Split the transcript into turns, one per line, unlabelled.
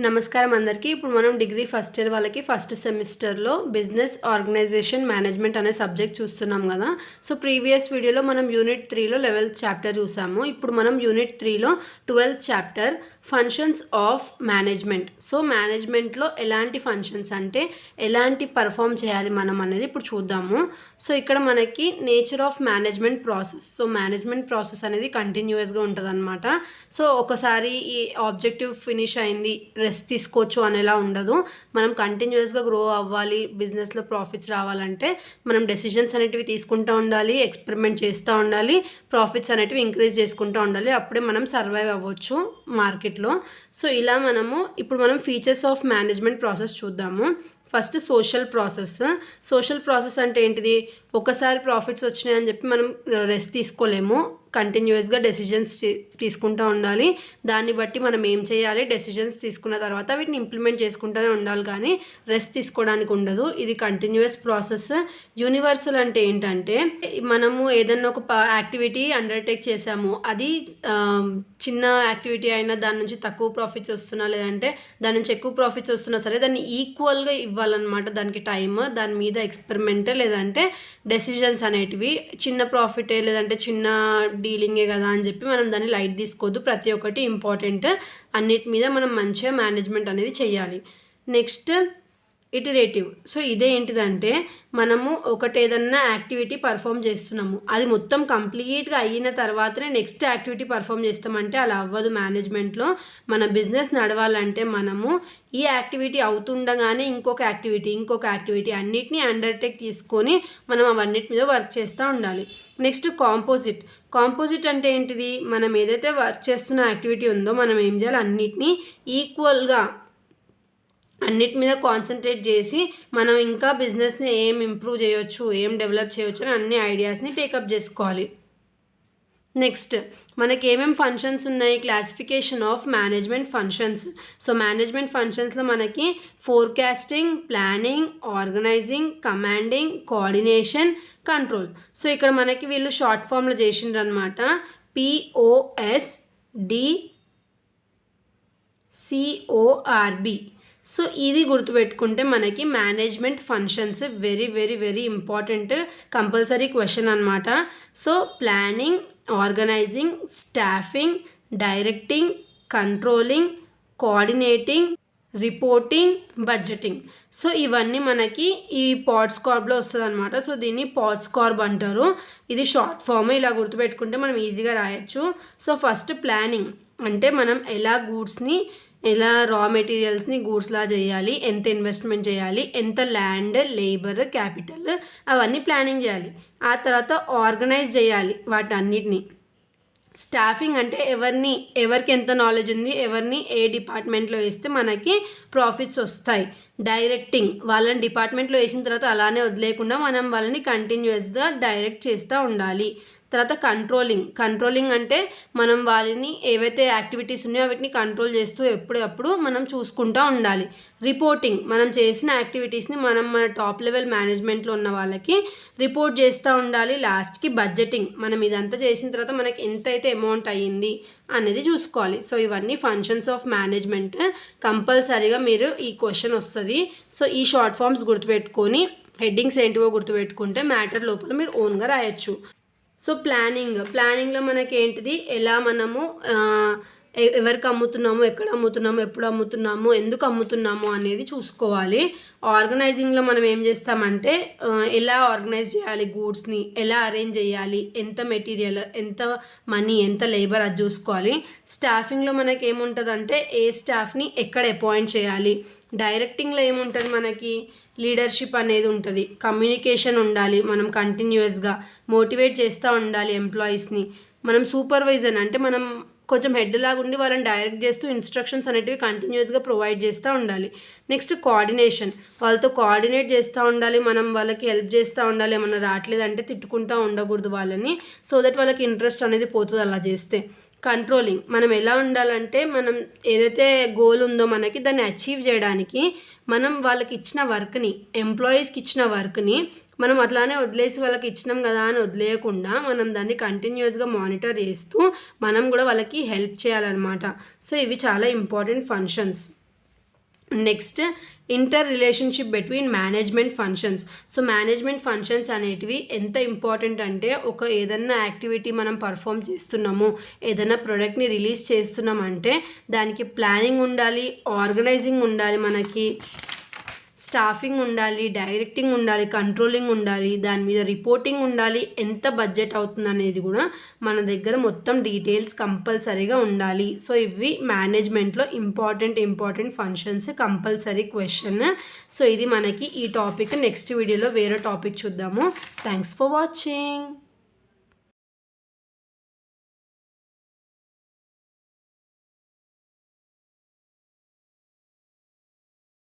నమస్కారం అందరికీ. ఇప్పుడు మనం డిగ్రీ ఫస్ట్ ఇయర్ వాళ్ళకి ఫస్ట్ సెమిస్టర్లో బిజినెస్ ఆర్గనైజేషన్ మేనేజ్మెంట్ అనే సబ్జెక్ట్ చూస్తున్నాం కదా. సో ప్రీవియస్ వీడియోలో మనం యూనిట్ 3లో 11th చాప్టర్ చూసాము. ఇప్పుడు మనం యూనిట్ 3లో 12th chapter functions of management. So మేనేజ్మెంట్లో ఎలాంటి ఫంక్షన్స్ అంటే ఎలాంటి పర్ఫామ్ చేయాలి మనం అనేది ఇప్పుడు చూద్దాము. సో ఇక్కడ మనకి nature of management process. So management process అనేది కంటిన్యూస్గా ఉంటుంది అనమాట. సో ఒకసారి ఈ ఆబ్జెక్టివ్ ఫినిష్ అయింది, రెస్ట్ తీసుకోవచ్చు అనేలా ఉండదు. మనం కంటిన్యూస్గా గ్రో అవ్వాలి, బిజినెస్లో ప్రాఫిట్స్ రావాలంటే మనం డెసిషన్స్ అనేటివి తీసుకుంటూ ఉండాలి, ఎక్స్పెరిమెంట్ చేస్తూ ఉండాలి, ప్రాఫిట్స్ అనేటివి ఇంక్రీజ్ చేసుకుంటూ ఉండాలి. అప్పుడే మనం సర్వైవ్ అవ్వచ్చు మార్కెట్లో. సో ఇలా ఇప్పుడు మనం ఫీచర్స్ ఆఫ్ మేనేజ్మెంట్ ప్రాసెస్ చూద్దాము. ఫస్ట్ సోషల్ ప్రాసెస్ అంటే ఏంటిది? ఒకసారి ప్రాఫిట్స్ వచ్చినాయని చెప్పి మనం రెస్ట్ తీసుకోలేము, కంటిన్యూస్గా డెసిషన్స్ తీసుకుంటూ ఉండాలి. దాన్ని బట్టి మనం ఏం చేయాలి, డెసిషన్స్ తీసుకున్న తర్వాత వీటిని ఇంప్లిమెంట్ చేసుకుంటూనే ఉండాలి, కానీ రెస్ట్ తీసుకోవడానికి ఉండదు. ఇది కంటిన్యూస్ ప్రాసెస్. యూనివర్సల్ అంటే ఏంటంటే మనము ఏదన్నా ఒక యాక్టివిటీ అండర్టేక్ చేసాము, అది చిన్న యాక్టివిటీ అయినా దాని నుంచి తక్కువ ప్రాఫిట్స్ వస్తున్నా లేదంటే దాని నుంచి ఎక్కువ ప్రాఫిట్స్ వస్తున్నా సరే దాన్ని ఈక్వల్గా ఇవ్వాలన్నమాట. దానికి టైమ్, దాని మీద ఎక్స్పెరిమెంట్ లేదంటే డెసిషన్స్ అనేటివి. చిన్న ప్రాఫిటే లేదంటే చిన్న డీలింగే కదా అని చెప్పి మనం దాన్ని లైట్ తీసుకోవద్దు. ప్రతి ఒక్కటి ఇంపార్టెంట్. అన్నిటి మీద మనం మంచిగా మేనేజ్మెంట్ అనేది చేయాలి. Next iterative. సో ఇదే ఏంటిదంటే మనము ఏదన్నా యాక్టివిటీ పర్ఫామ్ చేస్తున్నాము, అది మొత్తం కంప్లీట్గా అయిన తర్వాతనే నెక్స్ట్ యాక్టివిటీ పర్ఫామ్ చేస్తామంటే అలా అవ్వదు. మేనేజ్మెంట్లో మన బిజినెస్ నడవాలంటే మనము ఈ యాక్టివిటీ అవుతుండగానే ఇంకొక యాక్టివిటీ అన్నిటినీ అండర్టేక్ తీసుకొని మనం అవన్నిటి మీద వర్క్ చేస్తూ ఉండాలి. నెక్స్ట్ కాంపోజిట్ అంటే ఏంటిది? మనం ఏదైతే వర్క్ చేస్తున్న యాక్టివిటీ ఉందో మనం ఏం చేయాలి, అన్నిటినీ ఈక్వల్గా అన్నిటి మీద కాన్సన్ట్రేట్ చేసి మనం ఇంకా బిజినెస్ని ఏం ఇంప్రూవ్ చేయొచ్చు, ఏం డెవలప్ చేయొచ్చు అని అన్ని ఐడియాస్ని టేకప్ చేసుకోవాలి. నెక్స్ట్ మనకి ఏమేమి ఫంక్షన్స్ ఉన్నాయి? Classification of management functions. So management ఫంక్షన్స్లో మనకి forecasting, planning, organising, commanding, coordination, control. So ఇక్కడ మనకి వీళ్ళు షార్ట్ ఫామ్లో చేసిండ్రు అనమాట. POSDCORB. సో ఇది గుర్తుపెట్టుకుంటే మనకి management functions very very very important, compulsory question అనమాట. So planning, organizing, staffing, directing, controlling, coordinating, reporting, budgeting. So ఇవన్నీ మనకి ఈ పాడ్స్కార్బ్లో వస్తుంది అనమాట. సో దీన్ని పాడ్స్కార్బ్ అంటారు. ఇది షార్ట్ ఫామ్. ఇలా గుర్తుపెట్టుకుంటే మనం ఈజీగా రాయొచ్చు. సో ఫస్ట్ ప్లానింగ్ అంటే మనం ఎలా రా మెటీరియల్స్ని గూడ్స్లా చేయాలి, ఎంత ఇన్వెస్ట్మెంట్ చేయాలి, ఎంత ల్యాండ్, లేబర్, క్యాపిటల్, అవన్నీ ప్లానింగ్ చేయాలి. ఆ తర్వాత ఆర్గనైజ్ చేయాలి వాటన్నిటిని. స్టాఫింగ్ అంటే ఎవరికి ఎంత నాలెడ్జ్ ఉంది, ఎవరిని ఏ డిపార్ట్మెంట్లో వేస్తే మనకి ప్రాఫిట్స్ వస్తాయి. డైరెక్టింగ్, వాళ్ళని డిపార్ట్మెంట్లో వేసిన తర్వాత అలానే వదిలేకుండా మనం వాళ్ళని కంటిన్యూస్గా డైరెక్ట్ చేస్తూ ఉండాలి. తర్వాత కంట్రోలింగ్ అంటే మనం వాళ్ళని ఏవైతే యాక్టివిటీస్ ఉన్నాయో వీటిని కంట్రోల్ చేస్తూ ఎప్పుడప్పుడు మనం చూసుకుంటూ ఉండాలి. రిపోర్టింగ్, మనం చేసిన యాక్టివిటీస్ని మన టాప్ లెవెల్ మేనేజ్మెంట్లో ఉన్న వాళ్ళకి రిపోర్ట్ చేస్తూ ఉండాలి. లాస్ట్కి బడ్జెటింగ్, మనం ఇదంతా చేసిన తర్వాత మనకి ఎంతైతే అమౌంట్ అయ్యింది అనేది చూసుకోవాలి. సో ఇవన్నీ ఫంక్షన్స్ ఆఫ్ మేనేజ్మెంట్. కంపల్సరీగా మీరు ఈ క్వశ్చన్ వస్తుంది. సో ఈ షార్ట్ ఫామ్స్ గుర్తుపెట్టుకొని హెడ్డింగ్స్ ఏంటివో గుర్తుపెట్టుకుంటే మ్యాటర్ లోపల మీరు ఓన్గా రాయొచ్చు. సో ప్లానింగ్లో మనకి ఏంటిది, ఎలా మనము ఎవరికి అమ్ముతున్నాము, ఎక్కడ అమ్ముతున్నాము, ఎప్పుడు అమ్ముతున్నాము, ఎందుకు అమ్ముతున్నాము అనేది చూసుకోవాలి. ఆర్గనైజింగ్లో మనం ఏం చేస్తామంటే ఎలా ఆర్గనైజ్ చేయాలి, గూడ్స్ని ఎలా అరేంజ్ చేయాలి, ఎంత మెటీరియల్, ఎంత మనీ, ఎంత లేబర్, అది చూసుకోవాలి. స్టాఫింగ్లో మనకి ఏముంటుందంటే ఏ స్టాఫ్ని ఎక్కడ అపాయింట్ చేయాలి. డైరెక్టింగ్లో ఏముంటుంది, మనకి లీడర్షిప్ అనేది ఉంటుంది, కమ్యూనికేషన్ ఉండాలి, మనం కంటిన్యూస్గా మోటివేట్ చేస్తూ ఉండాలి ఎంప్లాయీస్ని. మనం సూపర్వైజర్ అంటే మనం కొంచెం హెడ్ లాగా ఉండి వాళ్ళని డైరెక్ట్ చేస్తూ ఇన్స్ట్రక్షన్స్ అనేటివి కంటిన్యూస్గా ప్రొవైడ్ చేస్తూ ఉండాలి. నెక్స్ట్ కోఆర్డినేషన్, వాళ్ళతో కోఆర్డినేట్ చేస్తూ ఉండాలి, మనం వాళ్ళకి హెల్ప్ చేస్తూ ఉండాలి. ఏమన్నా రావట్లేదంటే తిట్టుకుంటూ ఉండకూడదు వాళ్ళని, సో దట్ వాళ్ళకి ఇంట్రెస్ట్ అనేది పోతుంది అలా చేస్తే. కంట్రోలింగ్, మనం ఎలా ఉండాలంటే మనం ఏదైతే గోల్ ఉందో మనకి దాన్ని అచీవ్ చేయడానికి మనం వాళ్ళకి ఇచ్చిన వర్క్ని, ఎంప్లాయీస్కి ఇచ్చిన వర్క్ని మనం అట్లానే వదిలేసి వాళ్ళకి ఇచ్చినాం కదా అని వదిలేయకుండా మనం దాన్ని కంటిన్యూస్గా మానిటర్ చేస్తూ మనం కూడా వాళ్ళకి హెల్ప్ చేయాలన్నమాట. సో ఇవి చాలా important functions. Next inter relationship between management functions. So management functions అనేటివి ఎంత ఇంపార్టెంట్ అంటే ఏదన్నా యాక్టివిటీ మనం పర్ఫామ్ చేస్తున్నాము, ఏదైనా ప్రోడక్ట్ని రిలీజ్ చేస్తున్నామంటే దానికి ప్లానింగ్ ఉండాలి, ఆర్గనైజింగ్ ఉండాలి, మనకి స్టాఫింగ్ ఉండాలి, డైరెక్టింగ్ ఉండాలి, కంట్రోలింగ్ ఉండాలి, దాని మీద రిపోర్టింగ్ ఉండాలి, ఎంత బడ్జెట్ అవుతుంది అనేది కూడా మన దగ్గర మొత్తం డీటెయిల్స్ కంపల్సరీగా ఉండాలి. సో ఇవి మేనేజ్మెంట్లో important functions, compulsory question. So ఇది మనకి ఈ టాపిక్. నెక్స్ట్ వీడియోలో వేరే టాపిక్ చూద్దాము. Thanks for watching.